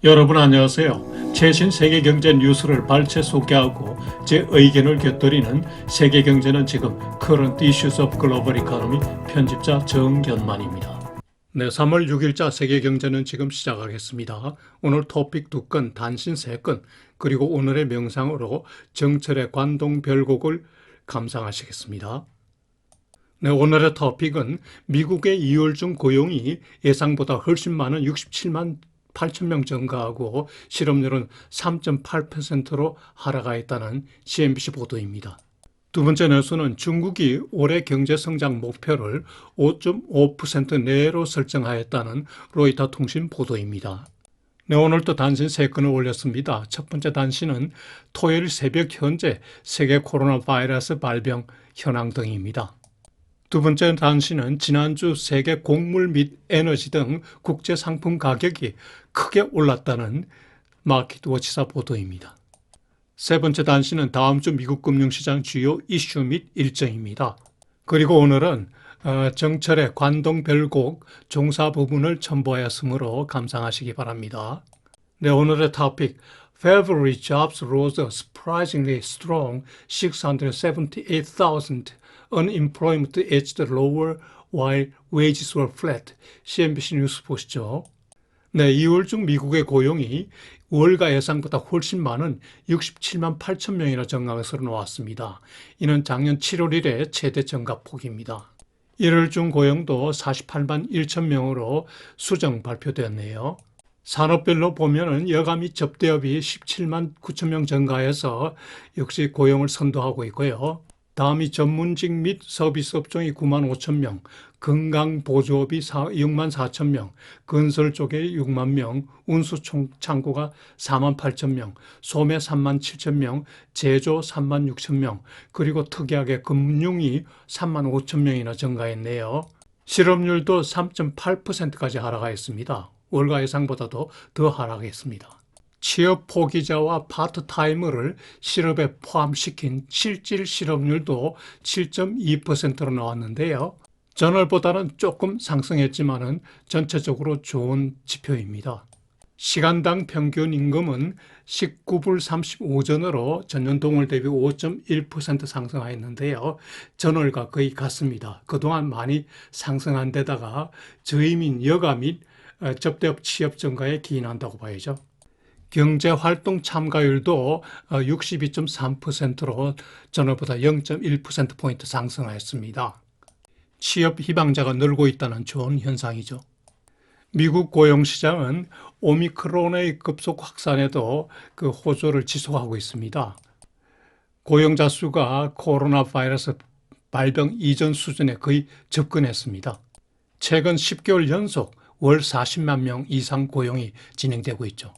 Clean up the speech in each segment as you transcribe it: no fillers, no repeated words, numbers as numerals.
여러분 안녕하세요. 최신 세계 경제 뉴스를 발췌 소개하고 제 의견을 곁들이는 세계경제는 지금 Current Issues of Global Economy 편집자 정견만입니다. 네, 3월 6일자 세계경제는 지금 시작하겠습니다. 오늘 토픽 2건, 단신 3건, 그리고 오늘의 명상으로 정철의 관동별곡을 감상하시겠습니다. 네, 오늘의 토픽은 미국의 2월 중 고용이 예상보다 훨씬 많은 67만 8천 명 증가하고 실업률은 3.8%로 하락하였다는 CNBC 보도입니다. 두 번째 뉴스는 중국이 올해 경제 성장 목표를 5.5% 내로 설정하였다는 로이터 통신 보도입니다. 네, 오늘도 단신 3건을 올렸습니다. 첫 번째 단신은 토요일 새벽 현재 세계 코로나 바이러스 발병 현황 등입니다. 두 번째 단신은 지난주 세계 곡물 및 에너지 등 국제 상품 가격이 크게 올랐다는 마켓워치사 보도입니다. 세 번째 단신은 다음 주 미국 금융시장 주요 이슈 및 일정입니다. 그리고 오늘은 정철의 관동별곡 종사 부분을 첨부하였으므로 감상하시기 바랍니다. 네, 오늘의 토픽 February jobs rose surprisingly strong 678,000. Unemployment edged lower while wages were flat. CNBC 뉴스 보시죠. 네, 2월 중 미국의 고용이 월가 예상보다 훨씬 많은 67만 8천 명이나 증가한 것으로 나왔습니다. 이는 작년 7월 이래 최대 증가폭입니다. 1월 중 고용도 48만 1천 명으로 수정 발표되었네요. 산업별로 보면은 여가 및 접대업이 17만 9천 명 증가해서 역시 고용을 선도하고 있고요. 다음이 전문직 및 서비스 업종이 9만 5천 명, 건강보조업이 6만 4천 명, 건설 쪽에 6만 명, 운수창고가 4만 8천 명, 소매 3만 7천 명, 제조 3만 6천 명, 그리고 특이하게 금융이 3만 5천 명이나 증가했네요. 실업률도 3.8%까지 하락하였습니다. 월가 예상보다도 더 하락했습니다. 취업 포기자와 파트타이머를 실업에 포함시킨 실질 실업률도 7.2%로 나왔는데요. 전월보다는 조금 상승했지만은 전체적으로 좋은 지표입니다. 시간당 평균 임금은 19불 35전으로 전년 동월 대비 5.1% 상승하였는데요. 전월과 거의 같습니다. 그동안 많이 상승한 데다가 저임인 여가 및 접대업 취업 증가에 기인한다고 봐야죠. 경제활동 참가율도 62.3%로 전월보다 0.1%포인트 상승하였습니다. 취업 희망자가 늘고 있다는 좋은 현상이죠. 미국 고용시장은 오미크론의 급속 확산에도 그 호조를 지속하고 있습니다. 고용자 수가 코로나 바이러스 발병 이전 수준에 거의 접근했습니다. 최근 10개월 연속 월 40만 명 이상 고용이 진행되고 있죠.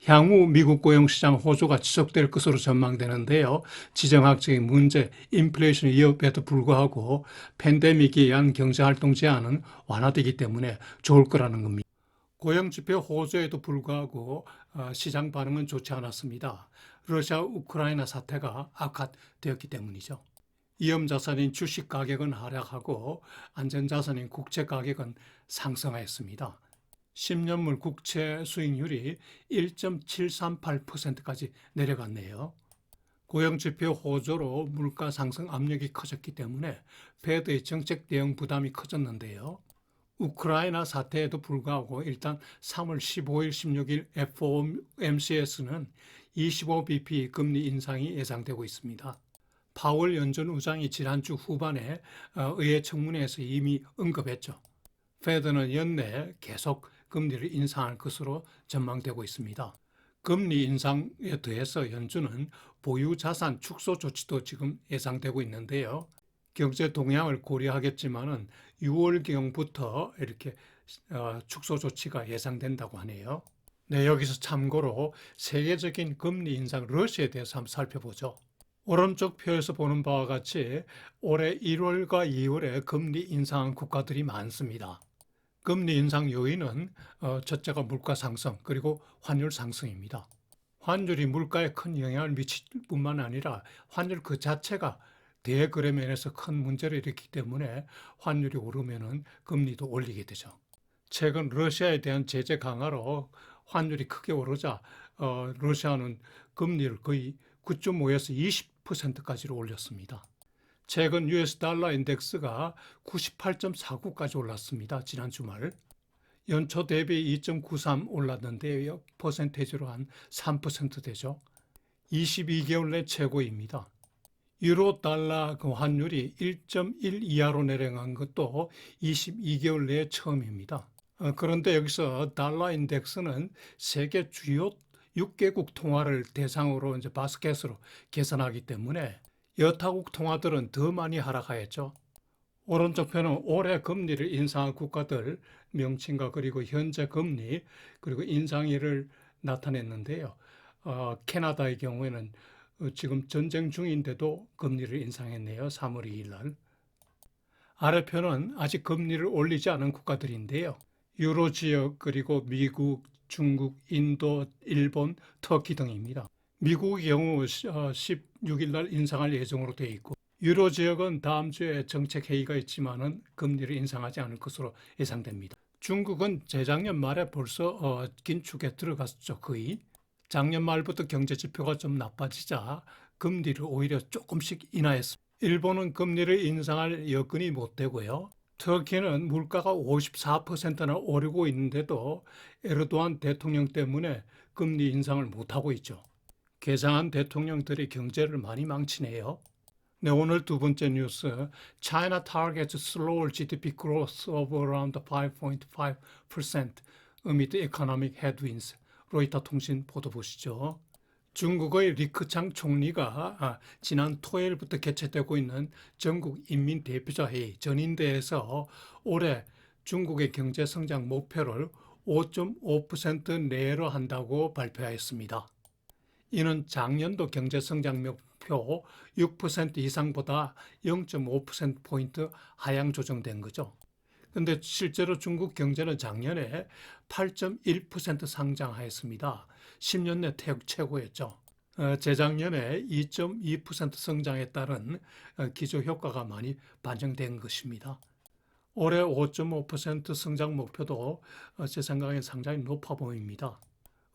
향후 미국 고용시장 호조가 지속될 것으로 전망되는데요. 지정학적인 문제, 인플레이션 위협에도 불구하고 팬데믹에 의한 경제활동 제한은 완화되기 때문에 좋을 거라는 겁니다. 고용지표 호조에도 불구하고 시장 반응은 좋지 않았습니다. 러시아 우크라이나 사태가 악화되었기 때문이죠. 위험자산인 주식 가격은 하락하고 안전자산인 국채 가격은 상승하였습니다. 10년물 국채 수익률이 1.738%까지 내려갔네요. 고용지표 호조로 물가 상승 압력이 커졌기 때문에 패드의 정책 대응 부담이 커졌는데요. 우크라이나 사태에도 불구하고 일단 3월 15일, 16일 FOMC에서는 25bp 금리 인상이 예상되고 있습니다. 파월 연준 의장이 지난주 후반에 의회 청문회에서 이미 언급했죠. 패드는 연내 계속 금리를 인상할 것으로 전망되고 있습니다. 금리 인상에 더해서 연준은 보유 자산 축소 조치도 지금 예상되고 있는데요. 경제 동향을 고려하겠지만은 6월경부터 이렇게 축소 조치가 예상된다고 하네요. 네, 여기서 참고로 세계적인 금리 인상 러시아에 대해서 한번 살펴보죠. 오른쪽 표에서 보는 바와 같이 올해 1월과 2월에 금리 인상한 국가들이 많습니다. 금리 인상 요인은 첫째가 물가 상승 그리고 환율 상승입니다. 환율이 물가에 큰 영향을 미칠 뿐만 아니라 환율 그 자체가 대거래 면에서 큰 문제를 일으키기 때문에 환율이 오르면은 금리도 올리게 되죠. 최근 러시아에 대한 제재 강화로 환율이 크게 오르자 러시아는 금리를 거의 9.5에서 20%까지로 올렸습니다. 최근 US 달러 인덱스가 98.49까지 올랐습니다. 지난 주말. 연초 대비 2.93 올랐는데요. 퍼센테이지로 한 3% 되죠. 22개월 내 최고입니다. 유로 달러 그 환율이 1.1 이하로 내려간 것도 22개월 내에 처음입니다. 그런데 여기서 달러 인덱스는 세계 주요 6개국 통화를 대상으로 이제 바스켓으로 계산하기 때문에 여타국 통화들은 더 많이 하락하였죠. 오른쪽 편은 올해 금리를 인상한 국가들 명칭과 그리고 현재 금리 그리고 인상일을 나타냈는데요. 캐나다의 경우에는 지금 전쟁 중인데도 금리를 인상했네요. 3월 2일 날. 아래편은 아직 금리를 올리지 않은 국가들인데요. 유로 지역 그리고 미국, 중국, 인도, 일본, 터키 등입니다. 미국의 경우 16일 날 인상할 예정으로 되어 있고 유로 지역은 다음 주에 정책 회의가 있지만은 금리를 인상하지 않을 것으로 예상됩니다. 중국은 재작년 말에 벌써 긴축에 들어갔죠. 거의. 작년 말부터 경제 지표가 좀 나빠지자 금리를 오히려 조금씩 인하했습니다. 일본은 금리를 인상할 여건이 못 되고요. 터키는 물가가 54%나 오르고 있는데도 에르도안 대통령 때문에 금리 인상을 못하고 있죠. 개상한 대통령들이 경제를 많이 망치네요. 네, 오늘 두 번째 뉴스. China targets slower GDP growth of around 5.5% amid economic headwinds. 로이터 통신 보도 보시죠. 중국의 리크창 총리가 지난 토요일부터 개최되고 있는 전국 인민대표자 회의 전인대에서 올해 중국의 경제 성장 목표를 5.5% 내로 한다고 발표하였습니다. 이는 작년도 경제 성장 목표 6% 이상보다 0.5%포인트 하향 조정된 거죠. 근데 실제로 중국 경제는 작년에 8.1% 상장하였습니다. 10년 내 최고였죠. 재작년에 2.2% 성장에 따른 기저 효과가 많이 반영된 것입니다. 올해 5.5% 성장 목표도 제 생각에 상당히 높아 보입니다.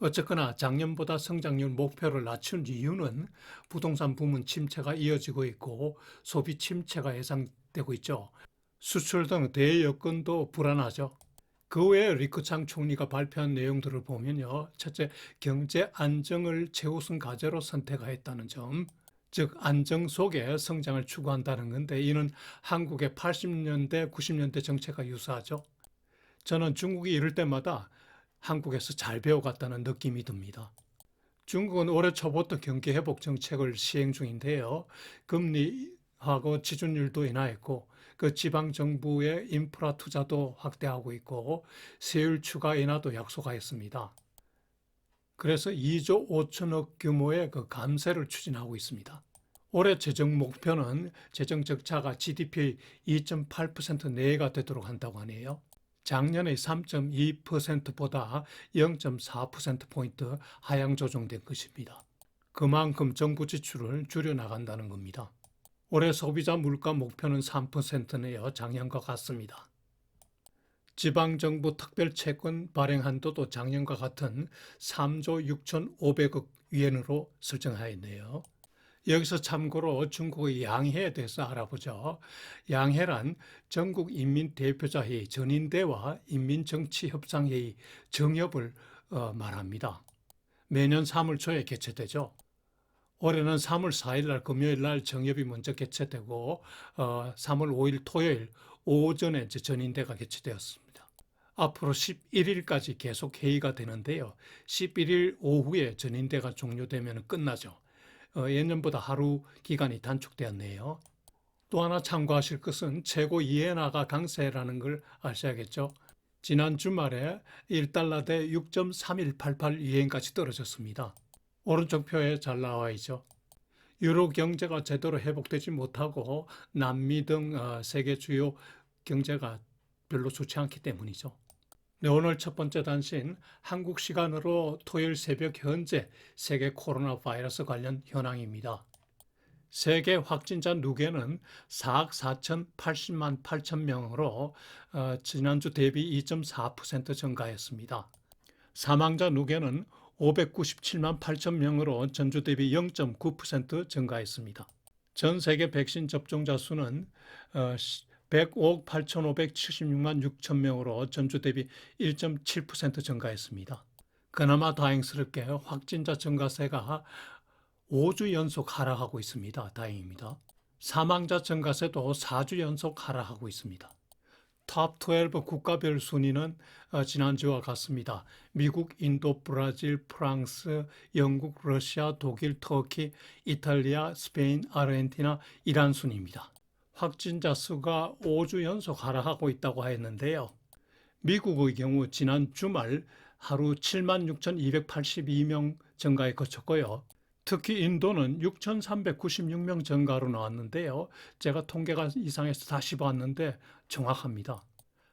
어쨌거나 작년보다 성장률 목표를 낮춘 이유는 부동산 부문 침체가 이어지고 있고 소비 침체가 예상되고 있죠. 수출 등 대여건도 불안하죠. 그 외에 리크창 총리가 발표한 내용들을 보면요. 첫째, 경제 안정을 최우선 과제로 선택하였다는 점. 즉 안정 속에 성장을 추구한다는 건데 이는 한국의 80년대, 90년대 정책과 유사하죠. 저는 중국이 이럴 때마다 한국에서 잘 배워갔다는 느낌이 듭니다. 중국은 올해 초부터 경기 회복 정책을 시행 중인데요. 금리하고 지준율도 인하했고 그 지방 정부의 인프라 투자도 확대하고 있고 세율 추가 인하도 약속하였습니다. 그래서 2조 5천억 규모의 그 감세를 추진하고 있습니다. 올해 재정 목표는 재정 적자가 GDP 2.8% 내외가 되도록 한다고 하네요. 작년의 3.2%보다 0.4%포인트 하향 조정된 것입니다. 그만큼 정부 지출을 줄여나간다는 겁니다. 올해 소비자 물가 목표는 3%네요. 작년과 같습니다. 지방정부 특별채권 발행 한도도 작년과 같은 3조 6,500억 위엔으로 설정하였네요. 여기서 참고로 중국의 양해에 대해서 알아보죠. 양해란 전국인민대표자회의 전인대와 인민정치협상회의 정협을 말합니다. 매년 3월 초에 개최되죠. 올해는 3월 4일 날 금요일 날 정협이 먼저 개최되고 3월 5일 토요일 오전에 전인대가 개최되었습니다. 앞으로 11일까지 계속 회의가 되는데요. 11일 오후에 전인대가 종료되면 끝나죠. 예년보다 하루 기간이 단축되었네요. 또 하나 참고하실 것은 최고 이엔화가 강세라는 걸 아셔야겠죠. 지난 주말에 1달러 대 6.3188 위엔까지 떨어졌습니다. 오른쪽 표에 잘 나와 있죠. 유로 경제가 제대로 회복되지 못하고 남미 등 세계 주요 경제가 별로 좋지 않기 때문이죠. 네, 오늘 첫 번째 단신 한국 시간으로 토요일 새벽 현재 세계 코로나 바이러스 관련 현황입니다. 세계 확진자 누계는 4억 4,080만 8천 명으로 지난주 대비 2.4% 증가했습니다. 사망자 누계는 597만 8천 명으로 전주 대비 0.9% 증가했습니다. 전 세계 백신 접종자 수는 105억 8,576만 6천 명으로 전주 대비 1.7% 증가했습니다. 그나마 다행스럽게 확진자 증가세가 5주 연속 하락하고 있습니다. 다행입니다. 사망자 증가세도 4주 연속 하락하고 있습니다. 탑12 국가별 순위는 지난주와 같습니다. 미국, 인도, 브라질, 프랑스, 영국, 러시아, 독일, 터키, 이탈리아, 스페인, 아르헨티나, 이란 순입니다. 확진자 수가 5주 연속 하락하고 있다고 했는데요. 미국의 경우 지난 주말 하루 76,282명 증가에 그쳤고요. 특히 인도는 6,396명 증가로 나왔는데요. 제가 통계가 이상해서 다시 봤는데 정확합니다.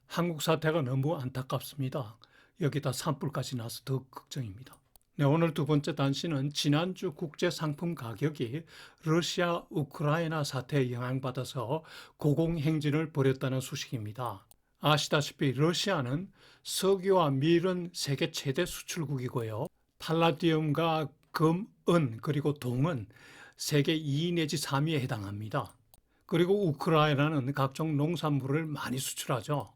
한국 사태가 너무 안타깝습니다. 여기다 산불까지 나서 더 걱정입니다. 네, 오늘 두 번째 단신은 지난주 국제 상품 가격이 러시아 우크라이나 사태에 영향받아서 고공행진을 벌였다는 소식입니다. 아시다시피 러시아는 석유와 밀은 세계 최대 수출국이고요. 팔라디움과 금, 은, 그리고 동은 세계 2위 내지 3위에 해당합니다. 그리고 우크라이나는 각종 농산물을 많이 수출하죠.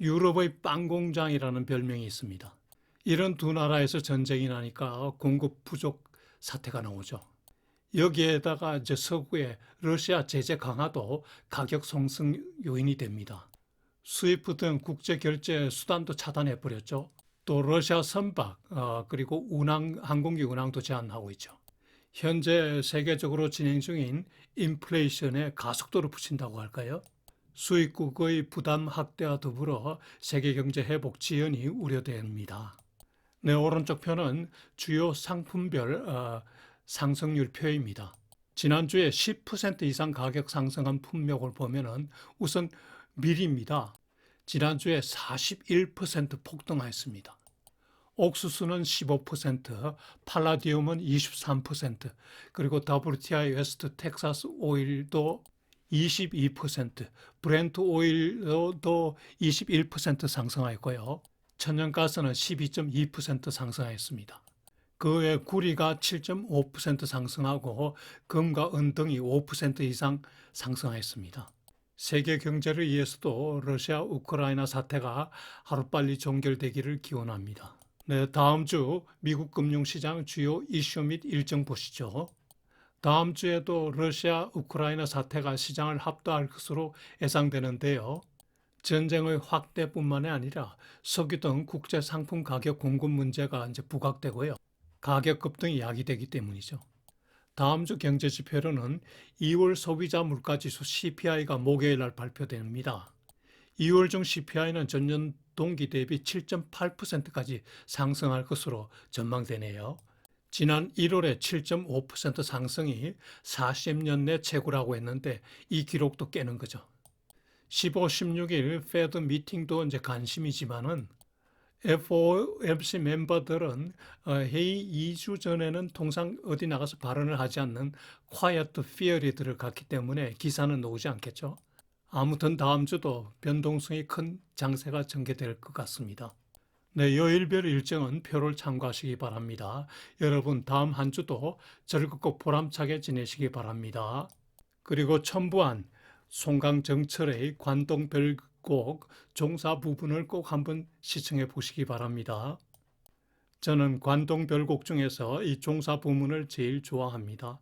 유럽의 빵 공장이라는 별명이 있습니다. 이런 두 나라에서 전쟁이 나니까 공급 부족 사태가 나오죠. 여기에다가 이제 서구의 러시아 제재 강화도 가격 상승 요인이 됩니다. 스위프트 등 국제 결제 수단도 차단해 버렸죠. 또 러시아 선박 그리고 항공기 운항도 제한하고 있죠. 현재 세계적으로 진행 중인 인플레이션에 가속도를 붙인다고 할까요? 수입국의 부담 확대와 더불어 세계 경제 회복 지연이 우려됩니다. 네, 오른쪽 표는 주요 상품별 상승률 표입니다. 지난주에 10% 이상 가격 상승한 품목을 보면은 우선 밀입니다. 지난주에 41% 폭등하였습니다. 옥수수는 15%, 팔라디움은 23%, 그리고 WTI 웨스트 텍사스 오일도 22%, 브렌트 오일도 21% 상승하였고요. 천연가스는 12.2% 상승하였습니다. 그 외 구리가 7.5% 상승하고 금과 은 등이 5% 이상 상승하였습니다. 세계 경제를 위해서도 러시아 우크라이나 사태가 하루빨리 종결되기를 기원합니다. 네, 다음 주 미국 금융시장 주요 이슈 및 일정 보시죠. 다음 주에도 러시아 우크라이나 사태가 시장을 합도할 것으로 예상되는데요. 전쟁의 확대뿐만 아니라 석유 등 국제 상품 가격 공급 문제가 이제 부각되고요. 가격 급등이 야기되기 때문이죠. 다음 주 경제 지표로는 2월 소비자 물가지수 CPI가 목요일 날 발표됩니다. 2월 중 CPI는 전년 동기 대비 7.8%까지 상승할 것으로 전망되네요. 지난 1월에 7.5% 상승이 40년 내 최고라고 했는데 이 기록도 깨는 거죠. 15, 16일 페드 미팅도 이제 관심이지만은 FOMC 멤버들은 회의 2주 전에는 통상 어디 나가서 발언을 하지 않는 quiet fear들을 갖기 때문에 기사는 나오지 않겠죠. 아무튼 다음 주도 변동성이 큰 장세가 전개될 것 같습니다. 네, 요일별 일정은 표를 참고하시기 바랍니다. 여러분 다음 한 주도 즐겁고 보람차게 지내시기 바랍니다. 그리고 첨부한 송강정철의 관동별곡 종사 부분을 꼭 한번 시청해 보시기 바랍니다. 저는 관동별곡 중에서 이 종사 부분을 제일 좋아합니다.